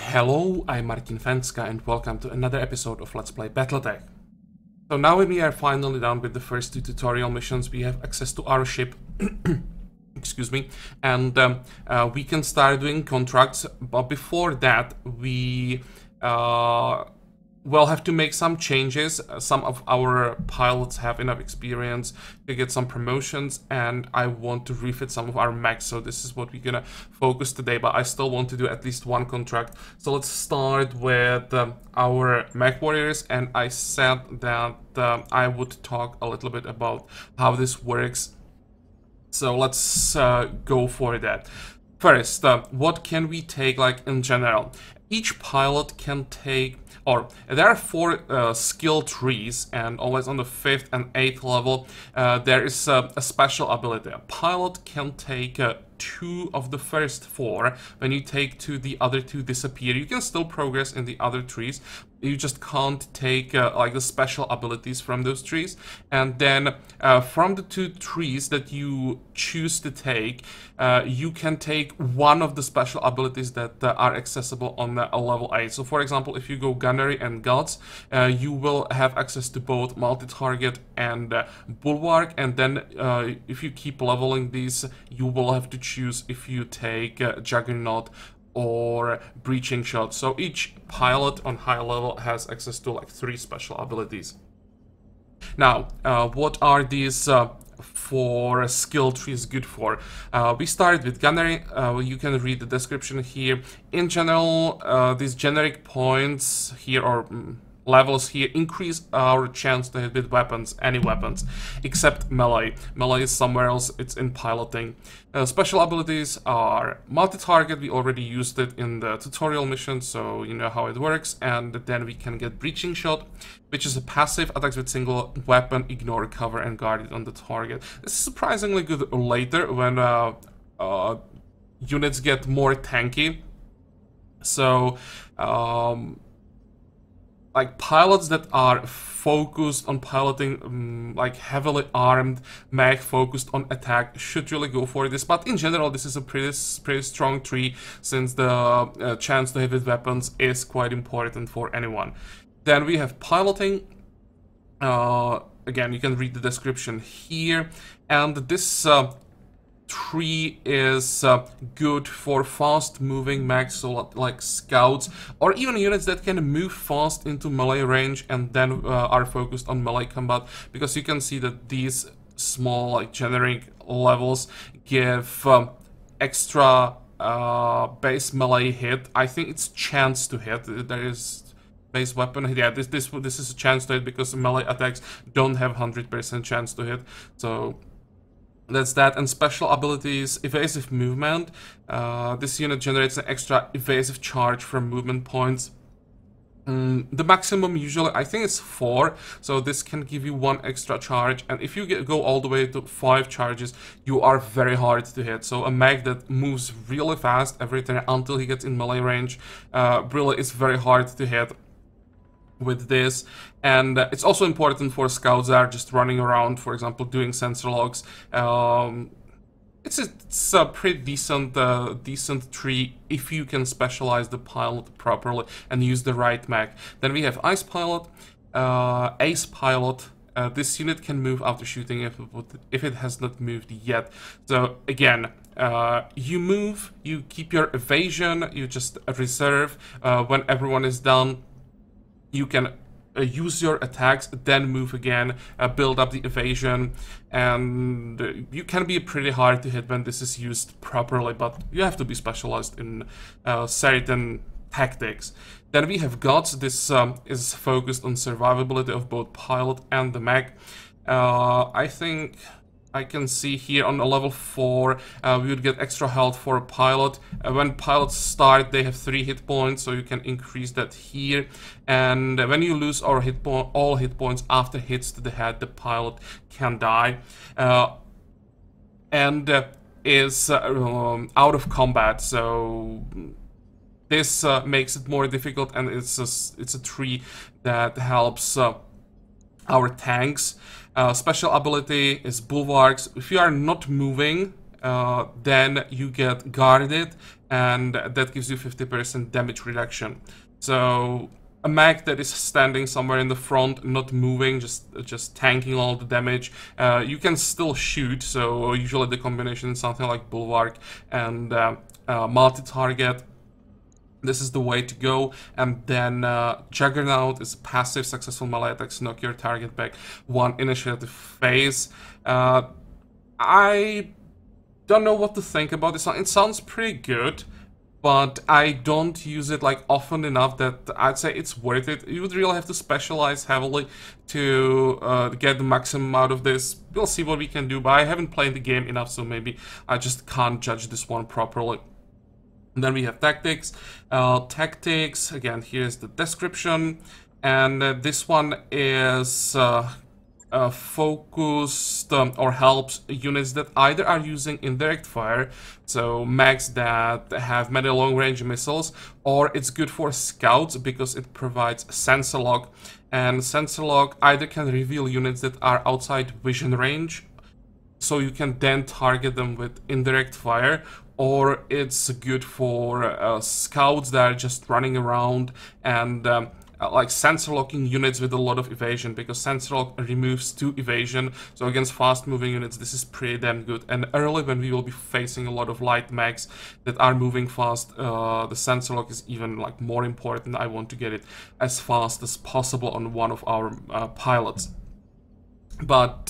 Hello, I'm Martin Fencka and welcome to another episode of Let's Play Battletech. So now when we are finally done with the first two tutorial missions, we have access to our ship, excuse me, and we can start doing contracts, but before that we will have to make some changes. Some of our pilots have enough experience to get some promotions, and I want to refit some of our mechs, so this is what we're gonna focus today, but I still want to do at least one contract. So let's start with our mech warriors, and I said that I would talk a little bit about how this works. So let's go for that. First, what can we take, like, in general? Each pilot can take, or there are four skill trees, and always on the 5th and 8th level there is a special ability. A pilot can take 2 of the first 4. When you take 2, the other 2 disappear. You can still progress in the other trees, you just can't take like the special abilities from those trees. And then from the 2 trees that you choose to take, you can take one of the special abilities that are accessible on a level 8. So for example, if you go Gunnery and Guts, you will have access to both multi-target and Bulwark, and then if you keep leveling these, you will have to choose if you take Juggernaut or Breaching Shot. So each pilot on high level has access to like 3 special abilities. Now, what are these 4 skill trees good for? We start with Gunnery. You can read the description here. In general, these generic points here, or levels here, increase our chance to hit with weapons, any weapons, except melee. Melee is somewhere else, it's in piloting. Special abilities are multi-target. We already used it in the tutorial mission, so you know how it works. And then we can get Breaching Shot, which is a passive, attacks with single weapon, ignore cover, and guard it on the target. This is surprisingly good later when units get more tanky. So like pilots that are focused on piloting, like heavily armed mech focused on attack, should really go for this. But in general, this is a pretty strong tree, since the chance to hit with weapons is quite important for anyone. Then we have piloting. Again, you can read the description here, and this tree is good for fast moving mechs, so like scouts, or even units that can move fast into melee range and then are focused on melee combat, because you can see that these small, like, generic levels give extra base melee hit. I think it's chance to hit. There is base weapon. Yeah, this is a chance to hit, because melee attacks don't have 100% chance to hit. So that's that. And special abilities, evasive movement. This unit generates an extra evasive charge from movement points. The maximum usually, I think, is 4, so this can give you 1 extra charge, and if you go all the way to 5 charges, you are very hard to hit. So a mech that moves really fast every turn until he gets in melee range really is very hard to hit with this. And it's also important for scouts that are just running around, for example, doing sensor logs. It's a pretty decent tree if you can specialize the pilot properly and use the right mech. Then we have Ice Pilot, Ace Pilot. This unit can move after shooting if it has not moved yet. So again, you move, you keep your evasion, you just reserve. When everyone is done, you can use your attacks, then move again, build up the evasion, and you can be pretty hard to hit when this is used properly, but you have to be specialized in certain tactics. Then we have Guts. This is focused on survivability of both pilot and the mech. I think I can see here on a level 4, we would get extra health for a pilot. When pilots start, they have 3 hit points, so you can increase that here. And when you lose all hit points after hits to the head, the pilot can die. And is out of combat, so this makes it more difficult, and it's a tree that helps our tanks. Special ability is Bulwarks. If you are not moving then you get guarded, and that gives you 50% damage reduction. So a mech that is standing somewhere in the front, not moving, just tanking all the damage, you can still shoot. So usually the combination is something like Bulwark and multi-target. This is the way to go. And then Juggernaut is passive, successful melee attacks knock your target back 1 initiative phase. I don't know what to think about this. It sounds pretty good, but I don't use it like often enough that I'd say it's worth it. You would really have to specialize heavily to get the maximum out of this. We'll see what we can do, but I haven't played the game enough, so maybe I just can't judge this one properly. And then we have tactics. Tactics, again, here's the description. And this one is focused or helps units that either are using indirect fire, so mechs that have many long-range missiles, or it's good for scouts because it provides sensor lock. And sensor lock either can reveal units that are outside vision range, so you can then target them with indirect fire, or it's good for scouts that are just running around and like sensor locking units with a lot of evasion, because sensor lock removes 2 evasion. So against fast moving units, this is pretty damn good. And early, when we will be facing a lot of light mechs that are moving fast, the sensor lock is even like more important. I want to get it as fast as possible on one of our pilots. But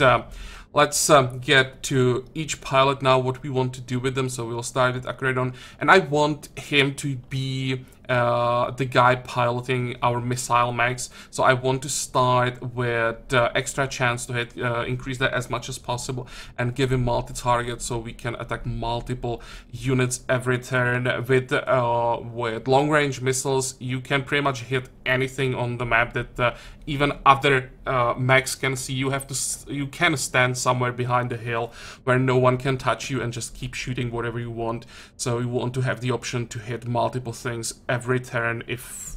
let's get to each pilot now, what we want to do with them. So we'll start with Akredon, and I want him to be the guy piloting our missile mechs. So I want to start with extra chance to hit, increase that as much as possible, and give him multi-target so we can attack multiple units every turn. With long-range missiles, you can pretty much hit anything on the map that even other mechs can see. You can stand somewhere behind the hill where no one can touch you and just keep shooting whatever you want. So you want to have the option to hit multiple things every turn if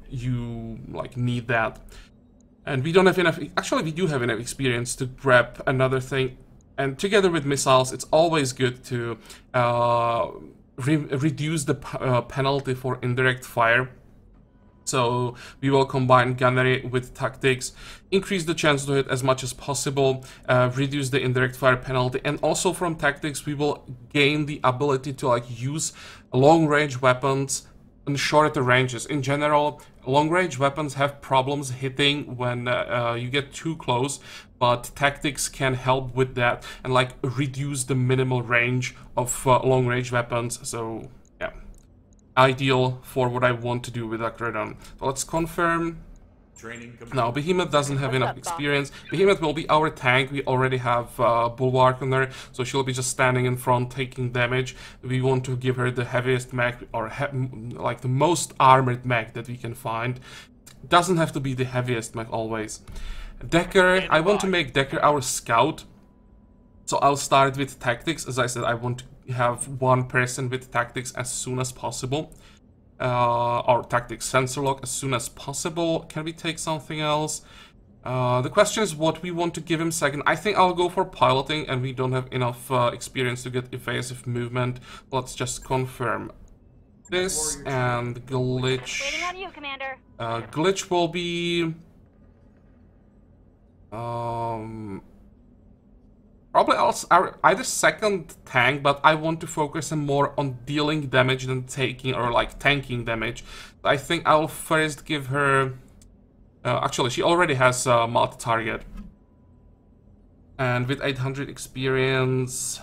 you like need that. And we don't have enough, actually we do have enough experience to grab another thing. And together with missiles, it's always good to reduce the penalty for indirect fire. So we will combine gunnery with tactics, increase the chance to hit as much as possible, reduce the indirect fire penalty, and also from tactics we will gain the ability to like use long-range weapons in shorter ranges. In general, long-range weapons have problems hitting when you get too close, but tactics can help with that and like reduce the minimal range of long-range weapons. So yeah, ideal for what I want to do with Akredon. So let's confirm. Now, Behemoth doesn't have enough experience. Behemoth will be our tank. We already have Bulwark on her, so she'll be just standing in front taking damage. We want to give her the heaviest mech, or like the most armored mech that we can find. Doesn't have to be the heaviest mech always. Decker, I want to make Decker our scout. So I'll start with tactics. As I said, I want to have one person with tactics as soon as possible. Or tactics sensor lock as soon as possible. Can we take something else? The question is what we want to give him second. I think I'll go for piloting, and we don't have enough experience to get evasive movement. Let's just confirm this, and glitch. Waiting on you, Commander. Glitch will be probably either second tank, but I want to focus him more on dealing damage than taking or like tanking damage. I think I'll first give her. Actually, she already has multi-target, and with 800 experience,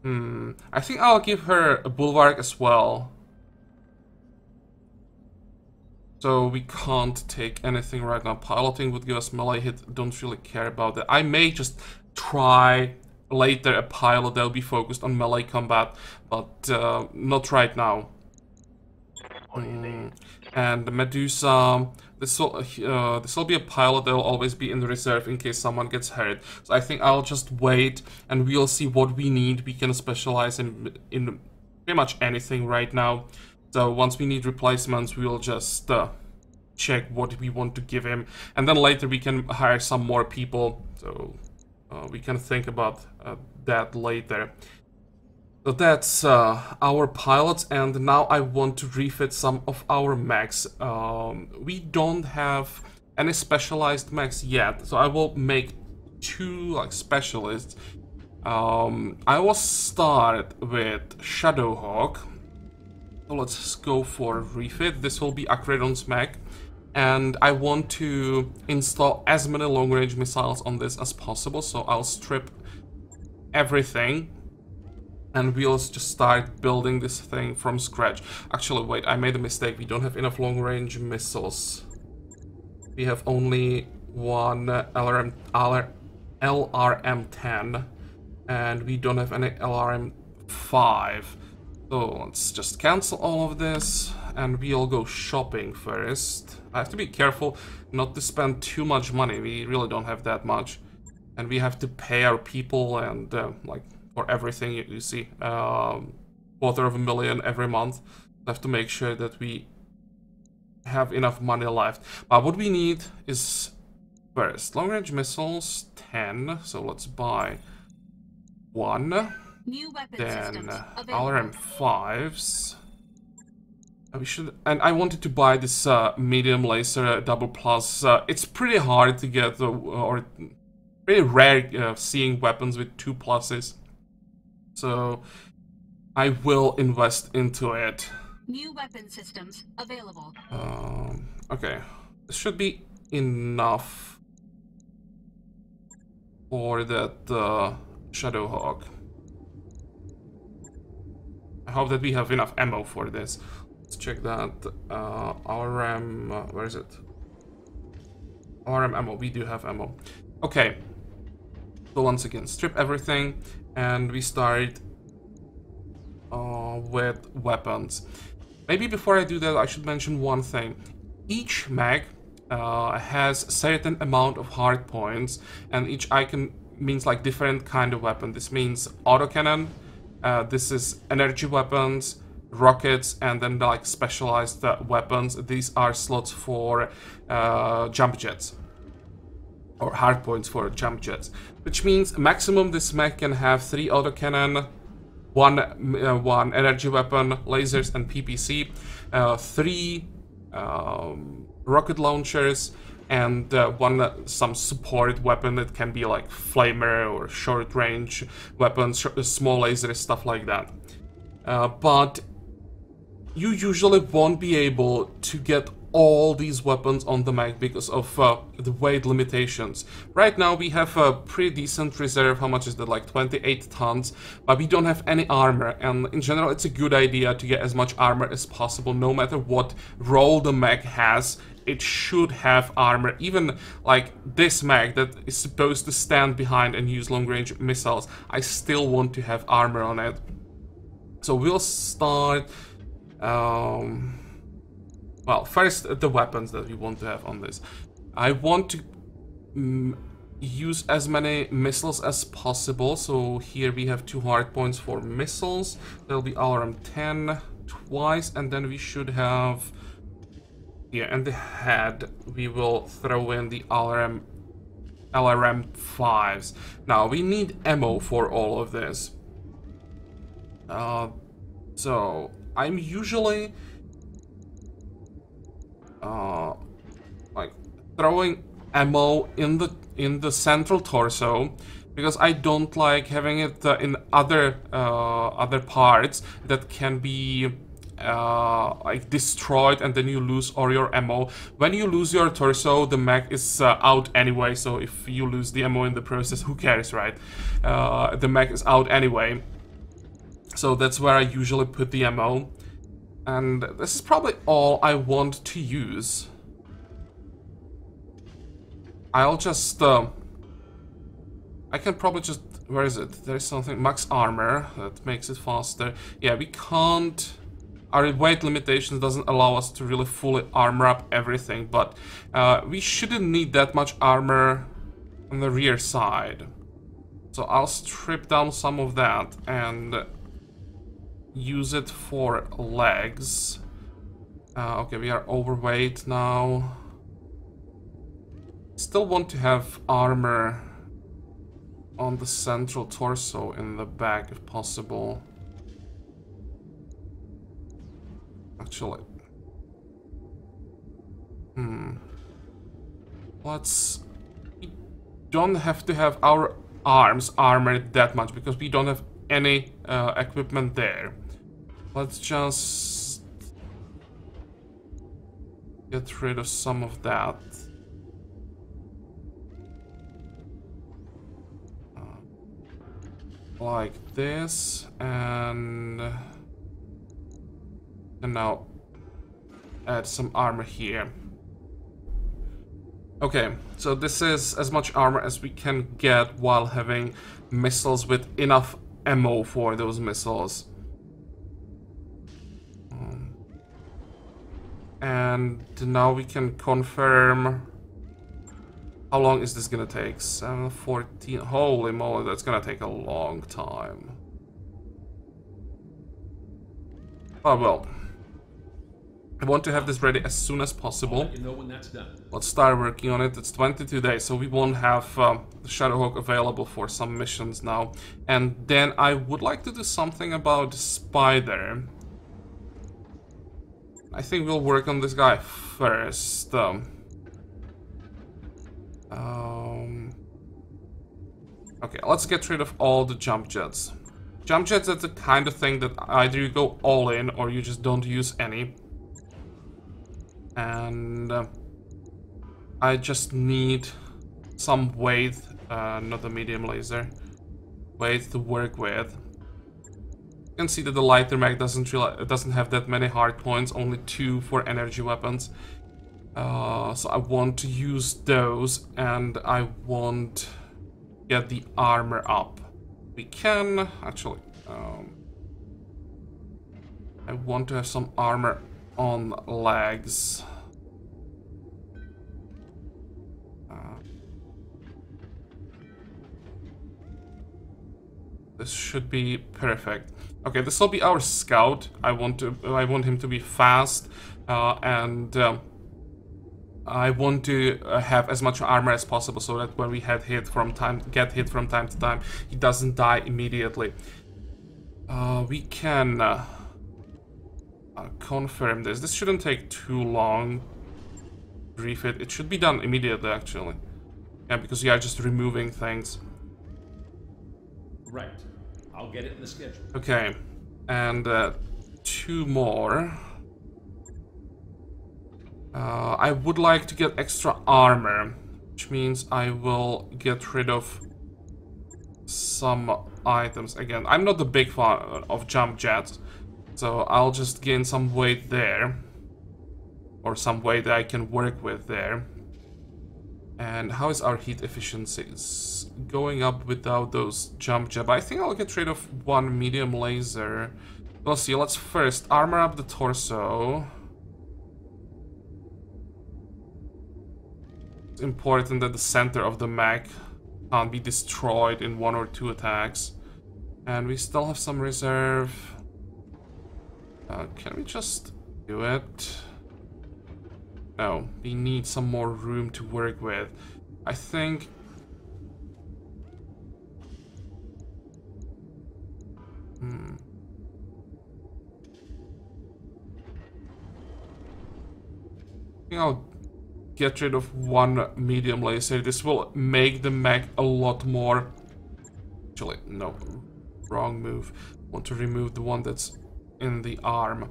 I think I'll give her a Bulwark as well. So we can't take anything right now. Piloting would give us melee hit. Don't really care about that. I may just try later a pilot that will be focused on melee combat, but not right now. And Medusa, this will be a pilot that will always be in reserve in case someone gets hurt. So I think I'll just wait, and we'll see what we need. We can specialize in pretty much anything right now. So once we need replacements, we'll just check what we want to give him, and then later we can hire some more people. So we can think about that later. So that's our pilots, and now I want to refit some of our mechs. We don't have any specialized mechs yet, so I will make 2 like specialists. I will start with Shadowhawk. So let's go for refit. This will be Akredon's mech, and I want to install as many long-range missiles on this as possible. So I'll strip everything. And we'll just start building this thing from scratch. Actually, wait, I made a mistake. We don't have enough long-range missiles. We have only one LRM-10, and we don't have any LRM-5. So let's just cancel all of this, and we'll go shopping first. I have to be careful not to spend too much money. We really don't have that much. And we have to pay our people and, like... for everything you see, $250,000 every month. We have to make sure that we have enough money left. But what we need is first long-range missiles 10. So let's buy 1. New weapon then available. LRM-5s. We should, and I wanted to buy this medium laser double plus. It's pretty hard to get, or pretty rare seeing weapons with 2 pluses. So I will invest into it. New weapon systems available. Okay, this should be enough for that Shadowhawk. I hope that we have enough ammo for this. Let's check that. RM, where is it? RM ammo, we do have ammo. Okay. So once again, strip everything. And we start with weapons. Maybe before I do that, I should mention one thing. Each mech has a certain amount of hard points, and each icon means like different kind of weapon. This means autocannon, this is energy weapons, rockets, and then like specialized weapons. These are slots for jump jets. Or hard points for jump jets, which means maximum this mech can have 3 autocannon, 1 energy weapon, lasers, and PPC, 3 rocket launchers, and some support weapon that can be like flamer or short range weapons, small lasers, stuff like that. But you usually won't be able to get all these weapons on the mech because of the weight limitations. Right now we have a pretty decent reserve. How much is that? Like 28 tons, but we don't have any armor, and in general it's a good idea to get as much armor as possible. No matter what role the mech has, it should have armor. Even like this mech that is supposed to stand behind and use long-range missiles, I still want to have armor on it. So we'll start well, first, the weapons that we want to have on this. I want to use as many missiles as possible. So here we have 2 hard points for missiles. There'll be LRM-10 twice, and then we should have... here in the head, we will throw in the LRM-5s. Now, we need ammo for all of this. So, I'm usually... like throwing ammo in the central torso, because I don't like having it in other parts that can be like destroyed, and then you lose all your ammo. When you lose your torso, the mech is out anyway, so if you lose the ammo in the process, who cares, right? The mech is out anyway. So that's where I usually put the ammo. And this is probably all I want to use. I'll just... I can probably just... where is it? There's something... max armor. That makes it faster. Yeah, we can't... our weight limitations doesn't allow us to really fully armor up everything, but we shouldn't need that much armor on the rear side. So I'll strip down some of that and use it for legs. Okay, we are overweight now. Still want to have armor on the central torso in the back if possible. Actually. Let's... We don't have to have our arms armored that much because we don't have any equipment there. Let's just get rid of some of that. Like this, and now add some armor here. Okay, so this is as much armor as we can get while having missiles with enough ammo for those missiles. And now we can confirm. How long is this gonna take? 7:14. Holy moly, that's gonna take a long time. Oh well. I want to have this ready as soon as possible. I'll let you know when that's done. Let's start working on it. It's 22 days, so we won't have the Shadowhawk available for some missions now. And then I would like to do something about Spider. I think we'll work on this guy first. Okay, let's get rid of all the jump jets. Jump jets, that's the kind of thing that either you go all in or you just don't use any. And I just need some weight, not a medium laser, weight to work with. You can see that the lighter mag doesn't have that many hard points, only 2 for energy weapons. So I want to use those, and I want get the armor up. We can actually. I want to have some armor on legs. This should be perfect. Okay, this will be our scout. I want him to be fast, and I want to have as much armor as possible so that when we get hit from time to time, he doesn't die immediately. We can confirm this. This shouldn't take too long. Refit. It should be done immediately, actually. Yeah, because we are just removing things. Right. I'll get it in the schedule. Okay, and 2 more. I would like to get extra armor, which means I will get rid of some items. Again, I'm not a big fan of jump jets, so I'll just gain some weight there, or some weight that I can work with there. And how is our heat efficiency? It's going up without those jump jets. I think I'll get rid of 1 medium laser. We'll see. Let's first armor up the torso. It's important that the center of the mech can't be destroyed in 1 or 2 attacks. And we still have some reserve. Can we just do it? No, we need some more room to work with. I think... I think I'll get rid of 1 medium laser. This will make the mech a lot more... Actually, no. Wrong move. Want to remove the one that's in the arm.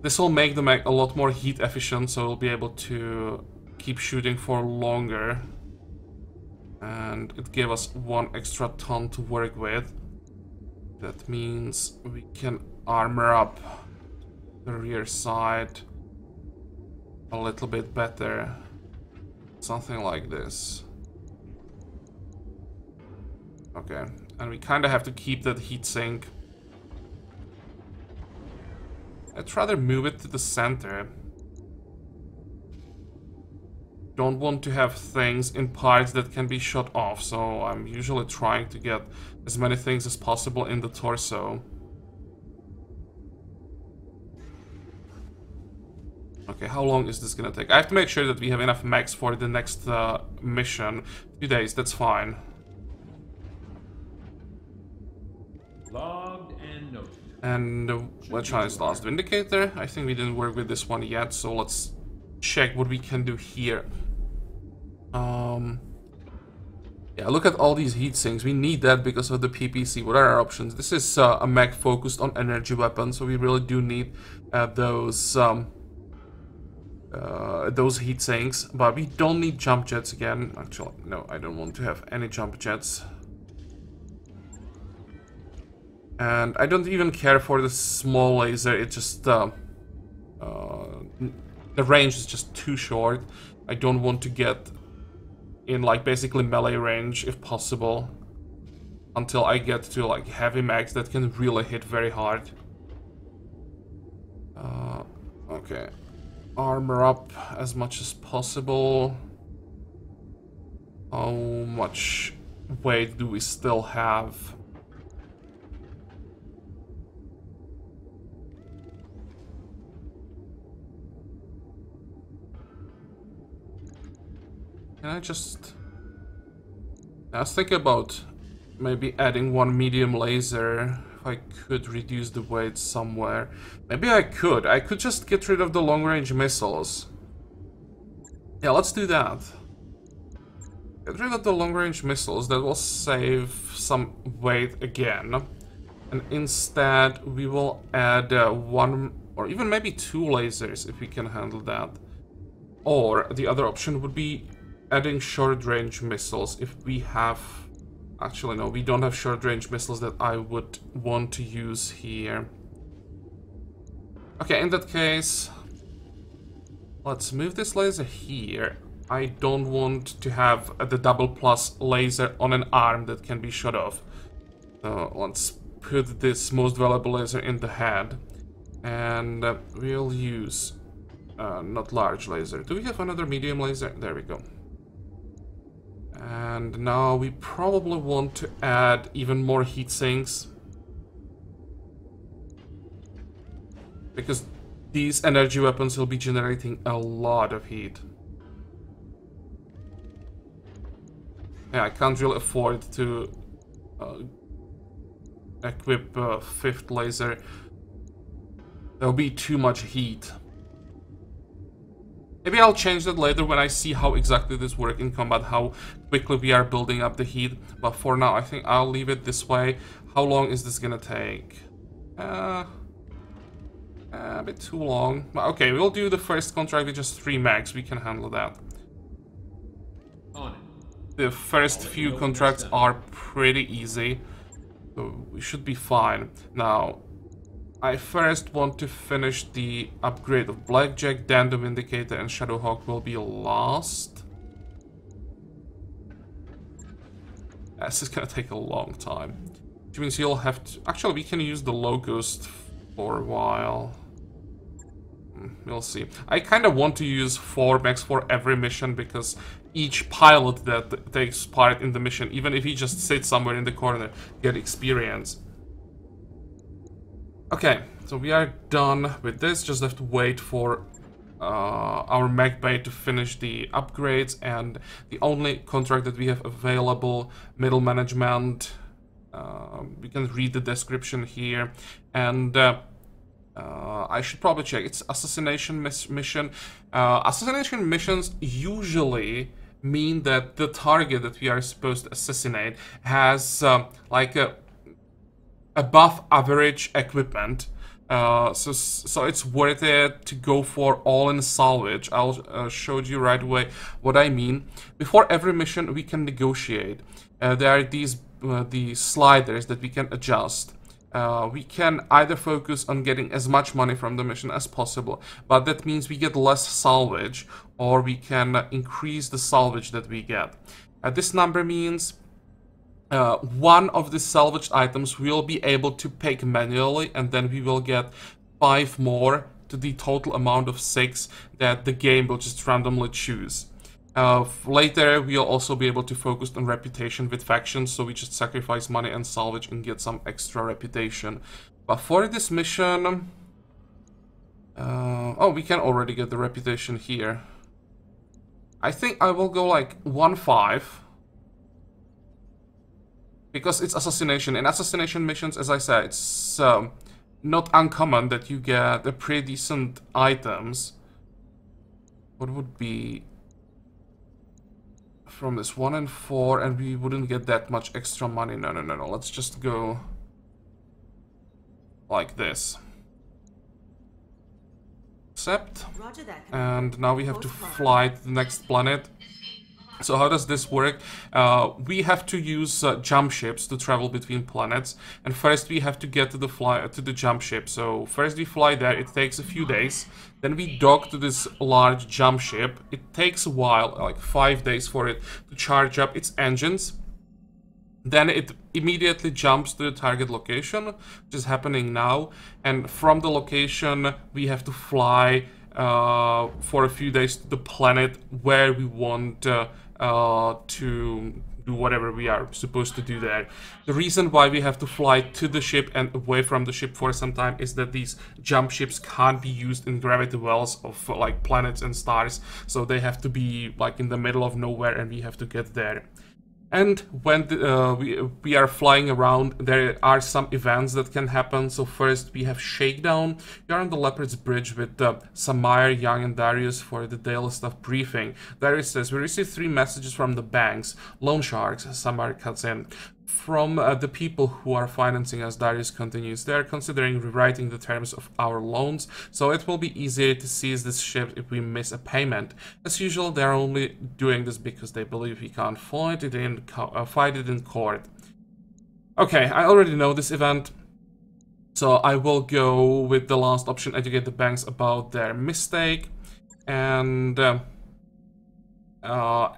This will make the mech a lot more heat efficient, so we'll be able to keep shooting for longer. And it gave us 1 extra ton to work with. That means we can armor up the rear side a little bit better. Something like this. Okay, and we kind of have to keep that heat sink. I'd rather move it to the center. Don't want to have things in parts that can be shot off, so I'm usually trying to get as many things as possible in the torso. Okay, Okay, how long is this gonna take? I have to make sure that we have enough max for the next mission. 2 days, that's fine. Logged and noted. And which one is the last Vindicator? I think we didn't work with this one yet, so let's check what we can do here. Yeah, look at all these heat sinks. We need that because of the PPC. What are our options? This is a mech focused on energy weapons, so we really do need those heat sinks. But we don't need jump jets again. Actually, no, I don't want to have any jump jets. And I don't even care for the small laser. It just the range is just too short. I don't want to get in like basically melee range if possible until I get to like heavy mags that can really hit very hard. Okay, armor up as much as possible. How much weight do we still have? Can I just... I was thinking about maybe adding one medium laser, if I could reduce the weight somewhere. Maybe I could. I could just get rid of the long-range missiles. Yeah, let's do that. Get rid of the long-range missiles, that will save some weight again. And instead, we will add one, or even maybe 2 lasers, if we can handle that. Or the other option would be adding short-range missiles if we have... Actually, no, we don't have short-range missiles that I would want to use here. Okay, in that case, let's move this laser here. I don't want to have the double plus laser on an arm that can be shot off. So let's put this most valuable laser in the head. And we'll use... not large laser. Do we have another medium laser? There we go. And now we probably want to add even more heat sinks. Because these energy weapons will be generating a lot of heat. Yeah, I can't really afford to equip a 5th laser. There'll be too much heat. Maybe I'll change that later when I see how exactly this works in combat, how quickly we are building up the heat. But for now, I think I'll leave it this way. How long is this gonna take? A bit too long. But okay, we'll do the first contract with just 3 mags. We can handle that. On it. The first few contracts are pretty easy, so we should be fine. Now, I first want to finish the upgrade of Blackjack, then the Vindicator and Shadowhawk will be last. This is gonna take a long time. Which means you'll have to... Actually, we can use the Locust for a while. We'll see. I kind of want to use 4 mechs for every mission because each pilot that takes part in the mission, even if he just sits somewhere in the corner, get experience. Okay, so we are done with this. Just have to wait for our mech bay to finish the upgrades, and the only contract that we have available, middle management. We can read the description here, and I should probably check. It's assassination mission. Assassination missions usually mean that the target that we are supposed to assassinate has like a above average equipment, so it's worth it to go for all in salvage. I'll show you right away what I mean. Before every mission we can negotiate. There are these sliders that we can adjust. We can either focus on getting as much money from the mission as possible, but that means we get less salvage, or we can increase the salvage that we get. This number means one of the salvaged items we'll be able to pick manually, and then we will get 5 more to the total amount of 6 that the game will just randomly choose. Later, we'll also be able to focus on reputation with factions, so we just sacrifice money and salvage and get some extra reputation. But for this mission, Oh, we can already get the reputation here. I think I will go like 1-5. Because it's assassination. In assassination missions, as I said, it's not uncommon that you get a pretty decent items. What would be from this 1 and 4, and we wouldn't get that much extra money. No. Let's just go like this. Accept. And now we have to fly to the next planet. So how does this work? We have to use jump ships to travel between planets, and first we have to get to the jump ship. So first we fly there. It takes a few days. Then we dock to this large jump ship. It takes a while, like 5 days, for it to charge up its engines. Then it immediately jumps to the target location, which is happening now. And from the location, we have to fly for a few days to the planet where we want to do whatever we are supposed to do there. The reason why we have to fly to the ship and away from the ship for some time is that these jump ships can't be used in gravity wells of like planets and stars, so they have to be like in the middle of nowhere, and we have to get there. And when we are flying around, there are some events that can happen. So first we have Shakedown. We are on the Leopard's Bridge with Samire, Young, and Darius for the daily stuff briefing. Darius says, we received 3 messages from the banks. Loan sharks, Samire cuts in. From the people who are financing us, Darius continues, they are considering rewriting the terms of our loans, so it will be easier to seize this ship if we miss a payment. As usual, they are only doing this because they believe we can't fight it in court. Okay, I already know this event, so I will go with the last option, educate the banks about their mistake, and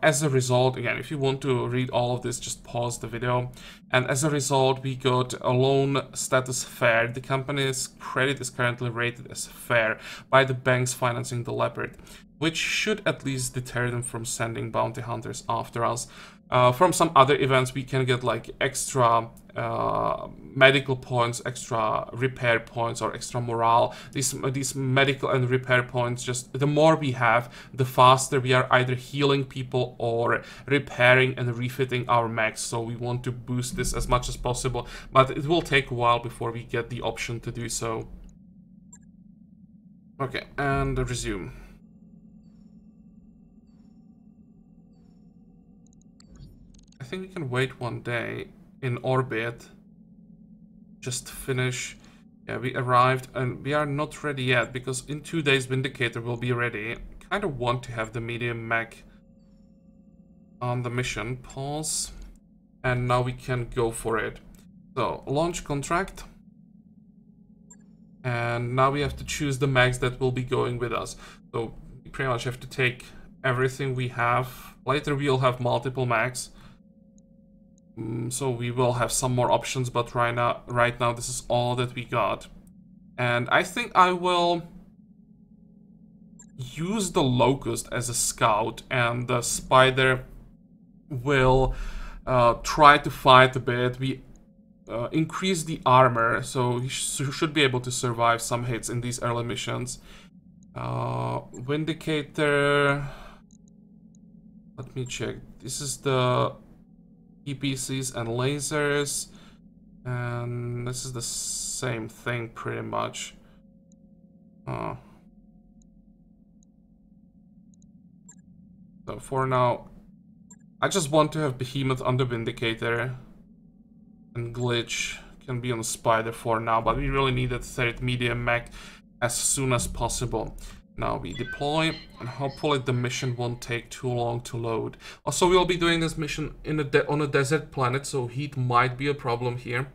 as a result, again, if you want to read all of this, just pause the video. And as a result, we got a loan status fair. The company's credit is currently rated as fair by the banks financing the Leopard, which should at least deter them from sending bounty hunters after us. From some other events, we can get like extra medical points, extra repair points, or extra morale. These medical and repair points, just the more we have, the faster we are either healing people or repairing and refitting our mechs. So we want to boost this as much as possible, but it will take a while before we get the option to do so. Okay, and resume. I think we can wait 1 day in orbit. Just finish. Yeah, we arrived and we are not ready yet because in 2 days Vindicator will be ready. Kind of want to have the medium mech on the mission. Pause. And now we can go for it. So, launch contract. And now we have to choose the mechs that will be going with us. So, we pretty much have to take everything we have. Later we'll have multiple mechs. So we will have some more options, but right now this is all that we got. And I think I will use the Locust as a scout, and the Spider will try to fight a bit. We increase the armor, so he should be able to survive some hits in these early missions. Vindicator, let me check. This is the EPCs and lasers, and this is the same thing pretty much. So for now, I just want to have Behemoth on the Vindicator, and Glitch can be on the Spider for now, but we really need that 3rd medium mech as soon as possible. Now we deploy, and hopefully the mission won't take too long to load. Also, we'll be doing this mission in on a desert planet, so heat might be a problem here.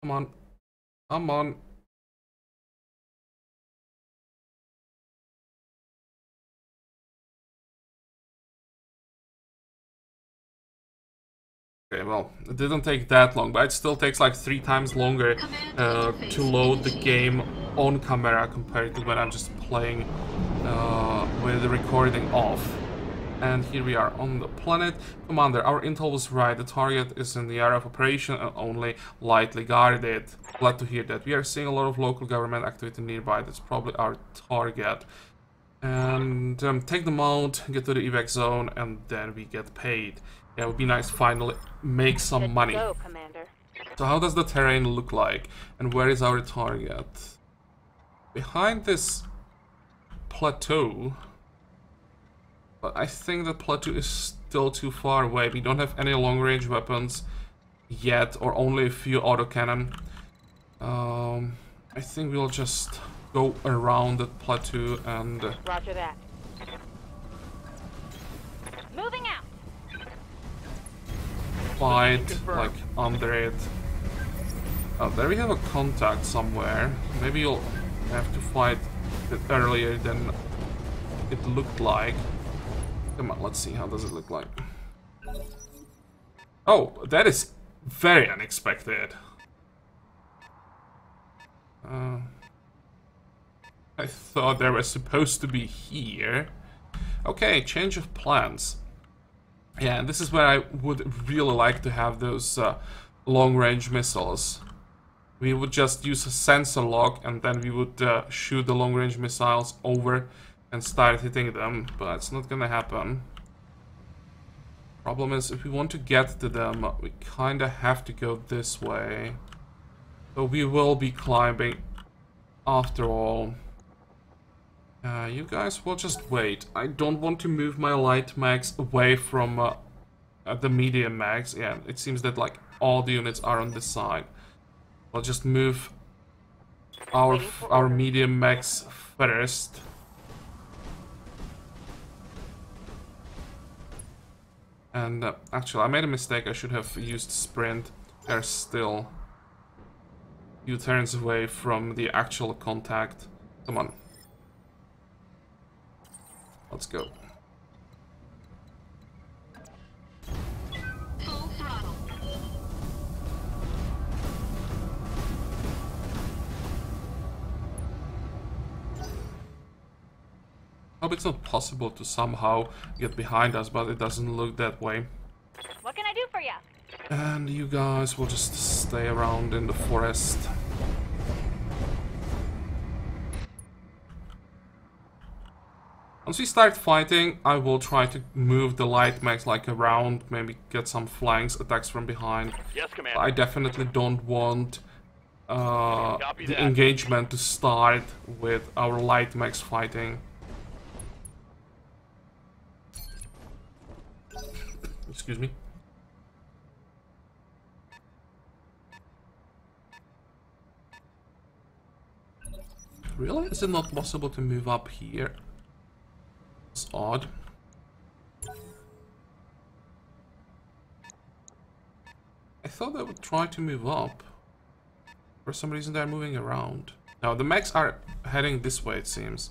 Come on. Come on. Okay, well, it didn't take that long, but it still takes like 3 times longer to load the game on camera compared to when I'm just playing with the recording off. And here we are on the planet. Commander, our intel was right. The target is in the area of operation and only lightly guarded. Glad to hear that. We are seeing a lot of local government activity nearby. That's probably our target. And take them out, get to the evac zone, and then we get paid. Yeah, it would be nice to finally make some money. Go, Commander. So how does the terrain look like? And where is our target? Behind this plateau. But I think the plateau is still too far away. We don't have any long-range weapons yet, or only a few autocannon. I think we'll just go around the plateau and... Roger that. Moving out. Fight, like, under it. Oh, there we have a contact somewhere. Maybe you'll have to fight a bit earlier than it looked like. Come on, let's see, how does it look like? Oh, that is very unexpected. I thought they were supposed to be here. Okay, change of plans. Yeah, and this is where I would really like to have those long-range missiles. We would just use a sensor lock and then we would shoot the long-range missiles over and start hitting them, but it's not gonna happen. Problem is, if we want to get to them, we kinda have to go this way. So we will be climbing after all. You guys will just wait. I don't want to move my light mags away from the medium mags. Yeah, it seems that like all the units are on this side. We'll just move our medium mags first. And actually, I made a mistake. I should have used sprint. They're still a few turns away from the actual contact. Come on. Let's go. Full throttle. Hope it's not possible to somehow get behind us, but it doesn't look that way. What can I do for you? And you guys will just stay around in the forest. Once we start fighting, I will try to move the light mags like around, maybe get some flanks attacks from behind. Yes, Commander. I definitely don't want Copy the that. engagement to start with our light mags fighting. Excuse me. Really? Is it not possible to move up here? It's odd. I thought they would try to move up. For some reason they're moving around. No, the mechs are heading this way, it seems.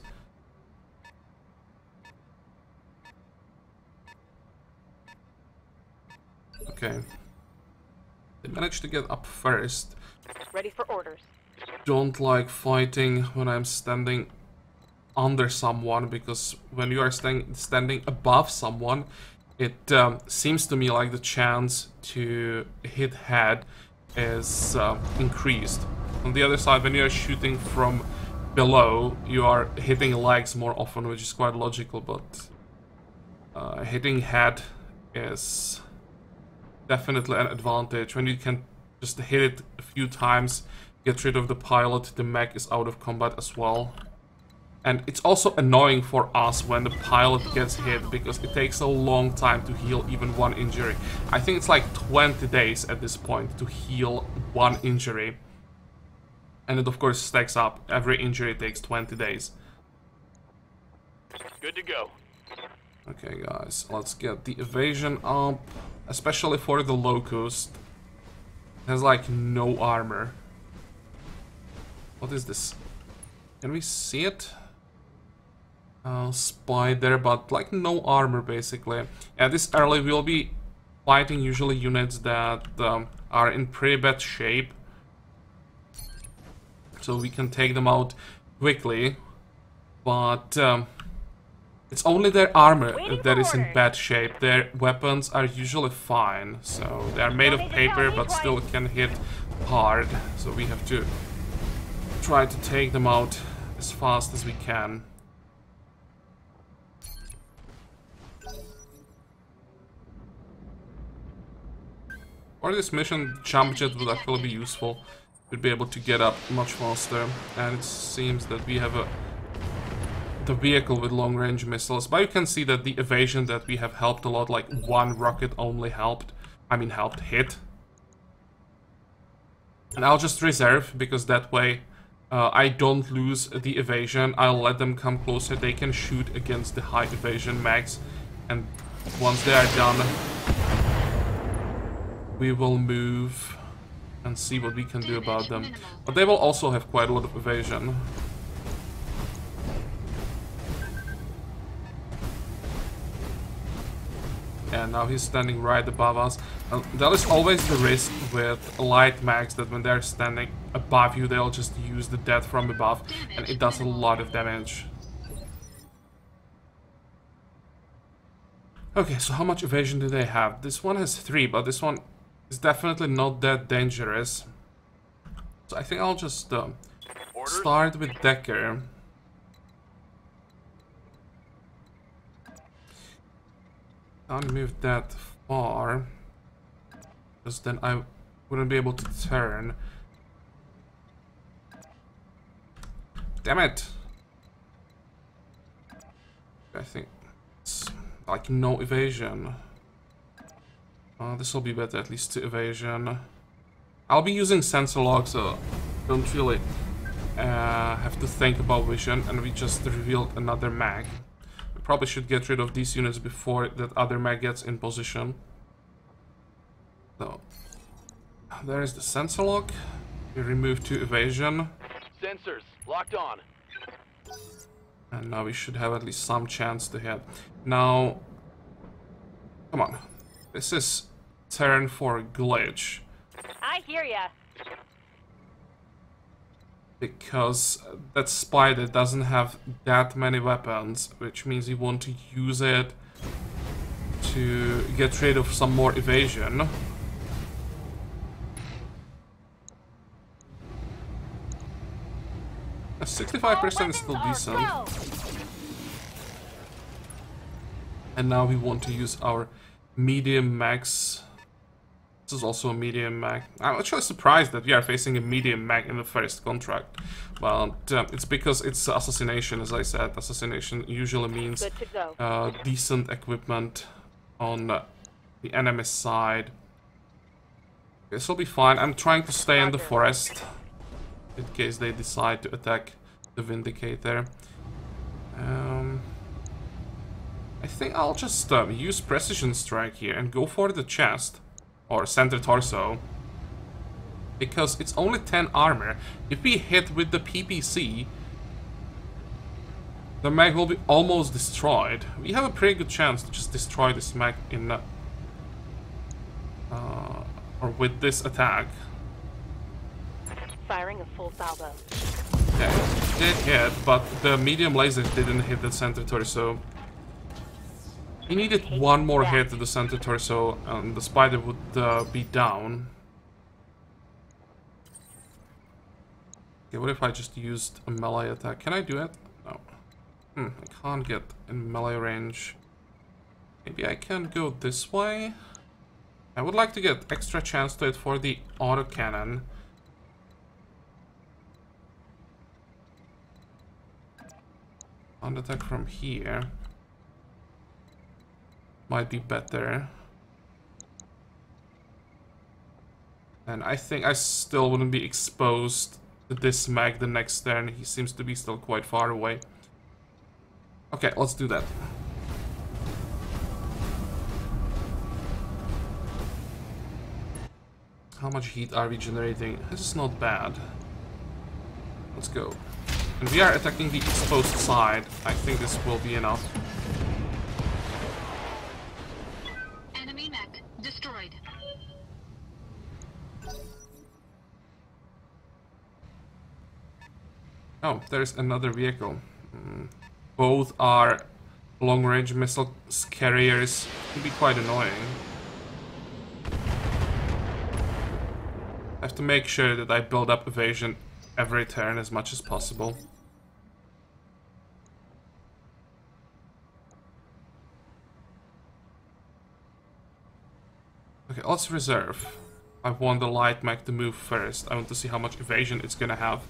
Okay. They managed to get up first. Ready for orders. Don't like fighting when I'm standing under someone, because when you are standing above someone, it seems to me like the chance to hit head is increased. On the other side, when you are shooting from below, you are hitting legs more often, which is quite logical, but hitting head is definitely an advantage. When you can just hit it a few times, get rid of the pilot, the mech is out of combat as well. And it's also annoying for us when the pilot gets hit, because it takes a long time to heal even one injury. I think it's like 20 days at this point to heal one injury. And it of course stacks up. Every injury takes 20 days. Good to go. Okay guys, let's get the evasion up. Especially for the locust. It has like no armor. What is this? Can we see it? Spider, but like no armor basically. Yeah, this early we'll be fighting usually units that are in pretty bad shape. So we can take them out quickly. But It's only their armor Waiting that for is in orders. bad shape. Their weapons are usually fine, so they are made of Don't need to tell paper me but twice. still can hit hard. So we have to try to take them out as fast as we can. For this mission, jump jet would actually be useful. We'd be able to get up much faster, and it seems that we have the vehicle with long-range missiles. But you can see that the evasion that we have helped a lot. Like one rocket only helped. I mean, helped hit. And I'll just reserve, because that way I don't lose the evasion. I'll let them come closer. They can shoot against the high evasion mags, and once they are done, we will move and see what we can do about them. But they will also have quite a lot of evasion. And now he's standing right above us. That is always the risk with light mags, that when they're standing above you, they'll just use the death from above, and it does a lot of damage. Okay, so how much evasion do they have? This one has 3, but this one is definitely not that dangerous. So I think I'll just start with Decker. Can't move that far, because then I wouldn't be able to turn. Damn it! I think it's like no evasion. This will be better, at least 2 evasion. I'll be using sensor lock, so don't really have to think about vision, and we just revealed another mag. We probably should get rid of these units before that other mag gets in position. So, there is the sensor lock. We remove 2 evasion. Sensors locked on. And now we should have at least some chance to hit. Now, come on. This is turn for glitch. I hear ya. Because that spider doesn't have that many weapons, which means you want to use it to get rid of some more evasion. A 65% is still decent. And now we want to use our medium max. This is also a medium mag. I'm actually surprised that we are facing a medium mag in the first contract. But it's because it's assassination, as I said. Assassination usually means Good to go. decent equipment on the enemy side. This will be fine. I'm trying to stay in the forest in case they decide to attack the Vindicator. I think I'll just use Precision Strike here and go for the chest. Or center torso. Because it's only 10 armor. If we hit with the PPC, the mag will be almost destroyed. We have a pretty good chance to just destroy this mag in... or with this attack. Firing a full salvo. Okay, it did hit, but the medium laser didn't hit the center torso. He needed one more hit to the center torso, and the spider would be down. Okay, what if I just used a melee attack? Can I do it? No. I can't get in melee range. Maybe I can go this way? I would like to get extra chance to it for the autocannon. On attack from here might be better. And I think I still wouldn't be exposed to this mag the next turn. He seems to be still quite far away. Okay, let's do that. How much heat are we generating? This is not bad. Let's go. And we are attacking the exposed side. I think this will be enough. Enemy mech destroyed. Oh, there's another vehicle. Both are long-range missile carriers can be quite annoying. I have to make sure that I build up evasion every turn as much as possible. Okay, let's reserve. I want the light mech to move first. I want to see how much evasion it's gonna have.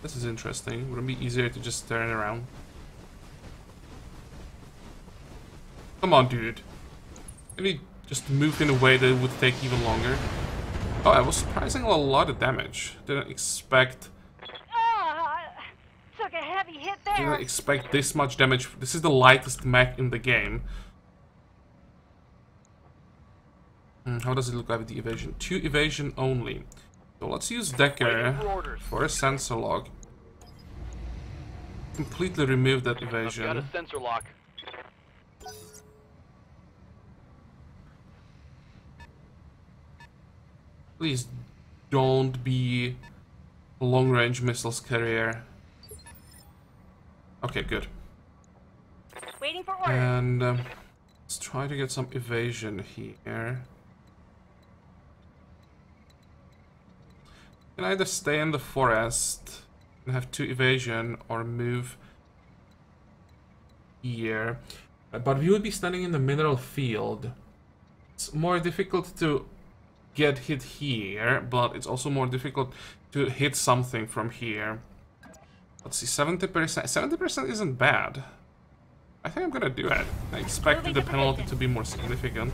This is interesting. Would it be easier to just turn around? Come on, dude. Maybe just moved in a way that it would take even longer. Oh, I was surprisingly a lot of damage. Didn't expect... Took a heavy hit there. Didn't expect this much damage. This is the lightest mech in the game. How does it look like with the evasion? 2 evasion only. So let's use Decker for a sensor log. Completely remove that evasion. Got a sensor lock. Please don't be a long-range missiles carrier. Okay, good. Waiting for orders. And let's try to get some evasion here. You can either stay in the forest and have 2 evasion or move here. But we would be standing in the mineral field. It's more difficult to get hit here, but it's also more difficult to hit something from here. Let's see, 70%. 70% isn't bad. I think I'm gonna do it. I expected the penalty to be more significant.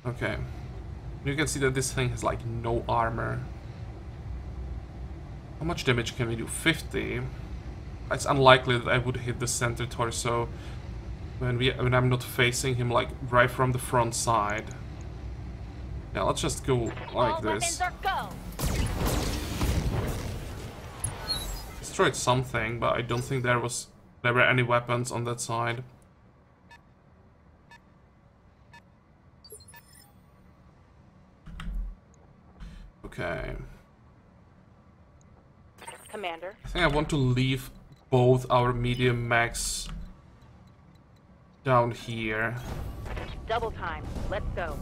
Okay. You can see that this thing has like no armor. How much damage can we do? 50. It's unlikely that I would hit the center torso when I'm not facing him like right from the front side. Yeah, let's just go like this. Destroyed something, but I don't think there were any weapons on that side. Okay. Commander. I think I want to leave both our medium mechs down here. Double time. Let's go.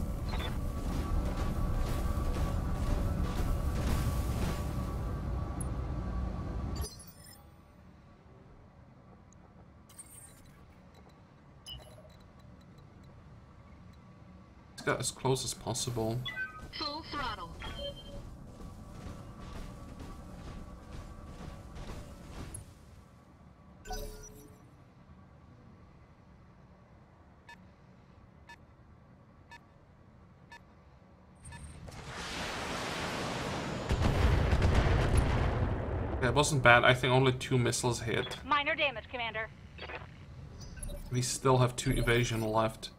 Let's get as close as possible. Full throttle. Yeah, it wasn't bad. I think only 2 missiles hit. Minor damage, Commander. We still have 2 evasion left.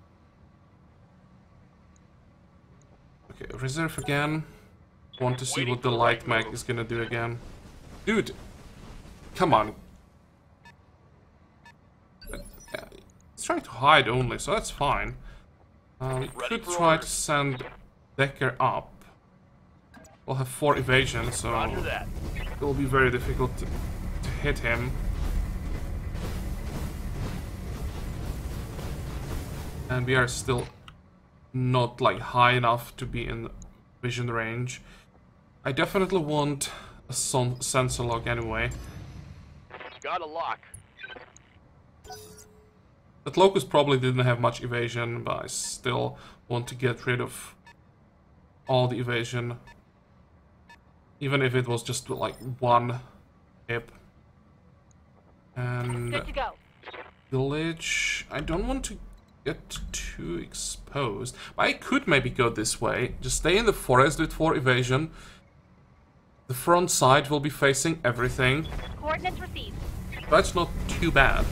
Okay, reserve again. Want to see what the light mech is gonna do again. Dude! Come on. Yeah, it's trying to hide only, so that's fine. We could try to send Decker up. We'll have 4 evasion, so it will be very difficult to hit him. And we are still not like high enough to be in vision range. I definitely want a sensor lock anyway. Got a lock. That Locust probably didn't have much evasion, but I still want to get rid of all the evasion. Even if it was just like 1 hip. And Good to go. village, I don't want to get too exposed. But I could maybe go this way. Just stay in the forest with 4 evasion. The front side will be facing everything. Coordinates received. That's not too bad.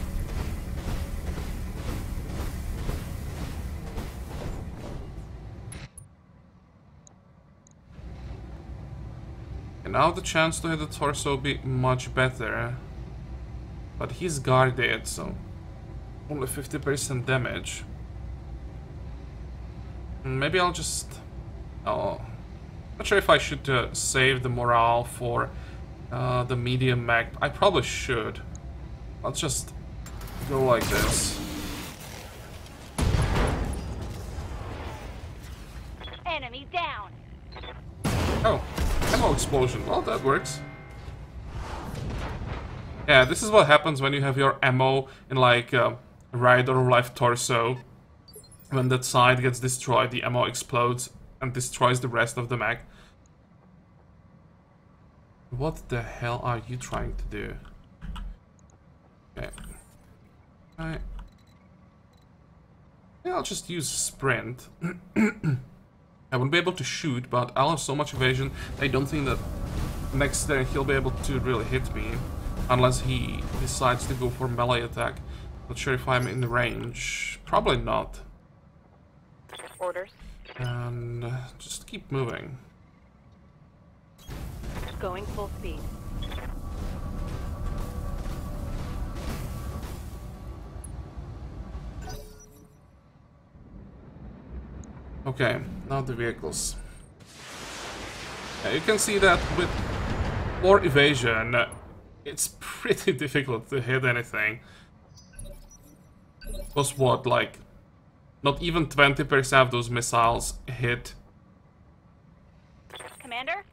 And now the chance to hit the torso will be much better. But he's guarded, so only 50% damage. Maybe I'll just... Oh, Not sure if I should save the morale for the medium mag. I probably should. I'll just go like this. Enemy down. Oh, ammo explosion. Well, that works. Yeah, this is what happens when you have your ammo in like right or left torso. When that side gets destroyed, the ammo explodes and destroys the rest of the mag. What the hell are you trying to do? Okay. Alright. Yeah, I'll just use sprint. I won't be able to shoot, but I'll have so much evasion, I don't think that next turn he'll be able to really hit me. Unless he decides to go for melee attack. Not sure if I'm in range. Probably not. Orders. And just keep moving. Going full speed. Okay, now the vehicles. Yeah, you can see that with more evasion, it's pretty difficult to hit anything. Because what, like, not even 20% of those missiles hit. Commander?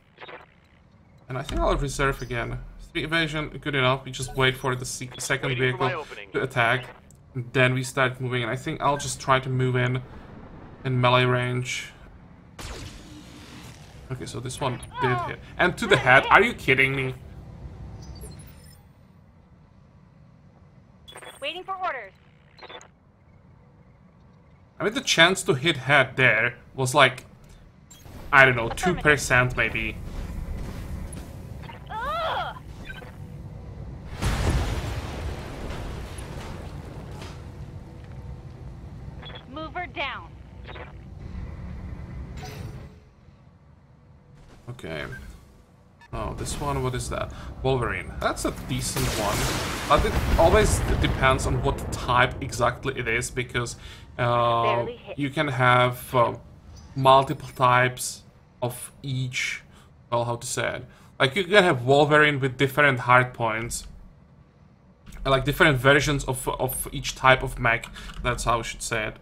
And I think I'll reserve again. 3 evasion, good enough. We just wait for the second vehicle to attack. And then we start moving. And I think I'll just try to move in melee range. Okay, so this one did hit. And to the head, are you kidding me? Waiting for orders. I mean, the chance to hit head there was like, I don't know, 2% maybe. Ugh! Move her down. Okay. Oh, this one, what is that? Wolverine. That's a decent one. But it always depends on what type exactly it is, because you can have multiple types of each, well, how to say it. Like, you can have Wolverine with different hard points. Like, different versions of each type of mech. That's how I should say it.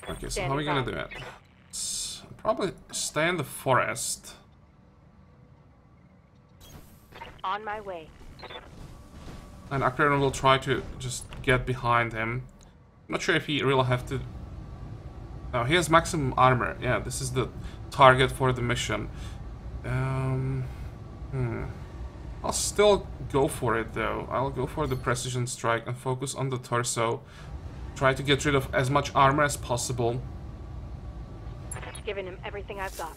Okay, so how are we gonna do it? Probably stay in the forest. On my way. And Akron will try to just get behind him. I'm not sure if he really have to... No, he has maximum armor. Yeah, this is the target for the mission. I'll still go for it though. I'll go for the precision strike and focus on the torso. Try to get rid of as much armor as possible. Giving him everything I've got.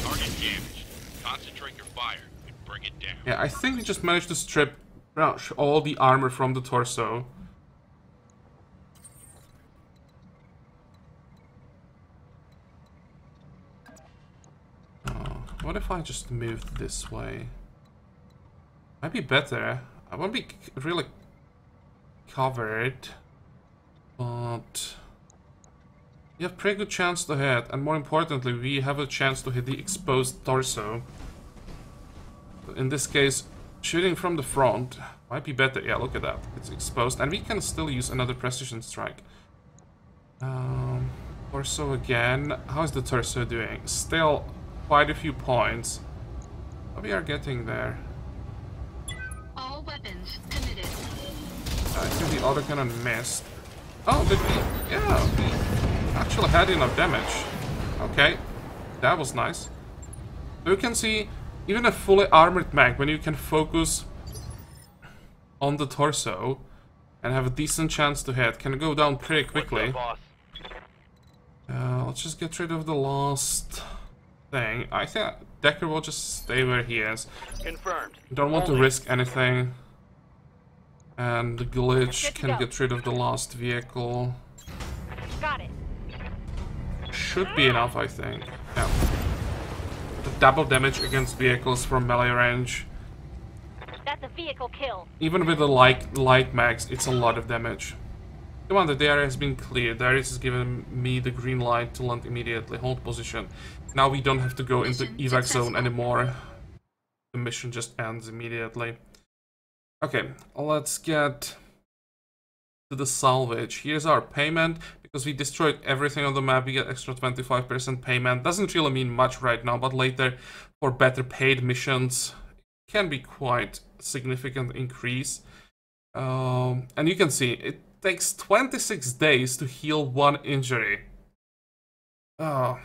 Target damaged. Concentrate your fire and bring it down. Yeah, I think we just managed to strip all the armor from the torso. What if I just moved this way? Might be better. I won't be really covered, but you have pretty good chance to hit, and more importantly, we have a chance to hit the exposed torso. In this case, shooting from the front might be better. Yeah, look at that. It's exposed, and we can still use another precision strike. Torso again. How is the torso doing? Still quite a few points. But we are getting there. All weapons committed. I think the autocannon missed. Oh, did we? Yeah, we actually had enough damage. Okay, that was nice. So you can see, even a fully armored mech, when you can focus on the torso and have a decent chance to hit, can go down pretty quickly. Let's just get rid of the last thing. I think Decker will just stay where he is. Confirmed. Don't want to risk anything. And the glitch can get rid of the last vehicle. Got it. Should be enough, I think. Yeah. The double damage against vehicles from melee range. That's a vehicle kill. Even with the light mags, it's a lot of damage. Commander, the area has been cleared. Darius has given me the green light to land immediately. Hold position. Now we don't have to go into Mission evac zone successful. anymore. The mission just ends immediately. Okay, let's get to the salvage. Here's our payment. Because we destroyed everything on the map, we get extra 25% payment. Doesn't really mean much right now, but later for better paid missions can be quite a significant increase. And you can see it takes 26 days to heal one injury. So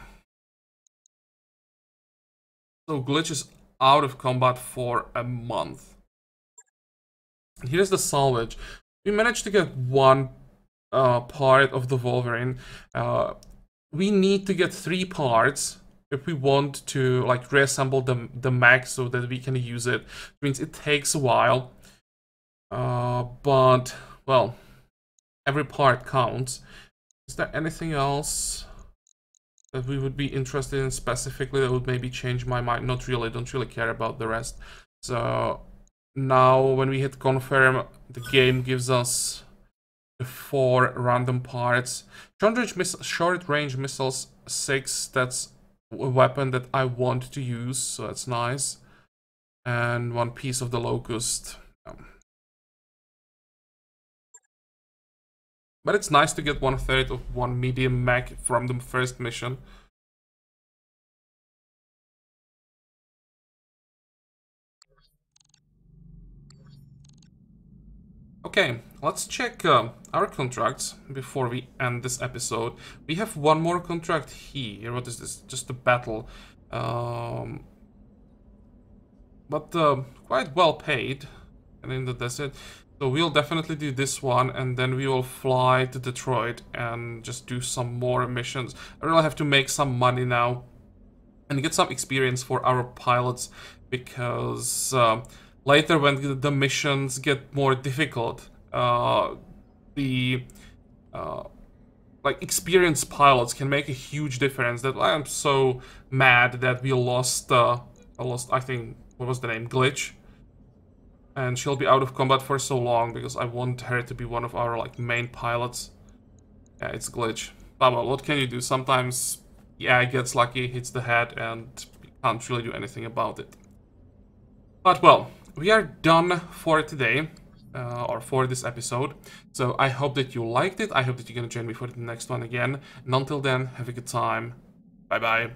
Glitch is out of combat for a month. Here's the salvage. We managed to get one part of the Wolverine. We need to get 3 parts if we want to like reassemble the mech so that we can use it. It means it takes a while. But well, every part counts. Is there anything else that we would be interested in specifically that would maybe change my mind? Not really, don't really care about the rest. So now when we hit confirm, the game gives us the 4 random parts. Short range missiles 6, that's a weapon that I want to use, so that's nice. And 1 piece of the Locust. But it's nice to get 1/3 of 1 medium mech from the first mission. Okay, let's check our contracts before we end this episode. We have 1 more contract here. What is this? Just a battle. But quite well paid. And in the desert. So we'll definitely do this one, and then we will fly to Detroit and just do some more missions. I really have to make some money now and get some experience for our pilots, because later when the missions get more difficult, like experienced pilots can make a huge difference. That I'm so mad that we lost, I think, what was the name? Glitch. And she'll be out of combat for so long because I want her to be one of our like main pilots. Yeah, it's Glitch. But well, what can you do? Sometimes, yeah, it gets lucky, hits the head, and you can't really do anything about it. But well, we are done for today, or for this episode. So I hope that you liked it. I hope that you're gonna join me for the next one again. And until then, have a good time. Bye bye.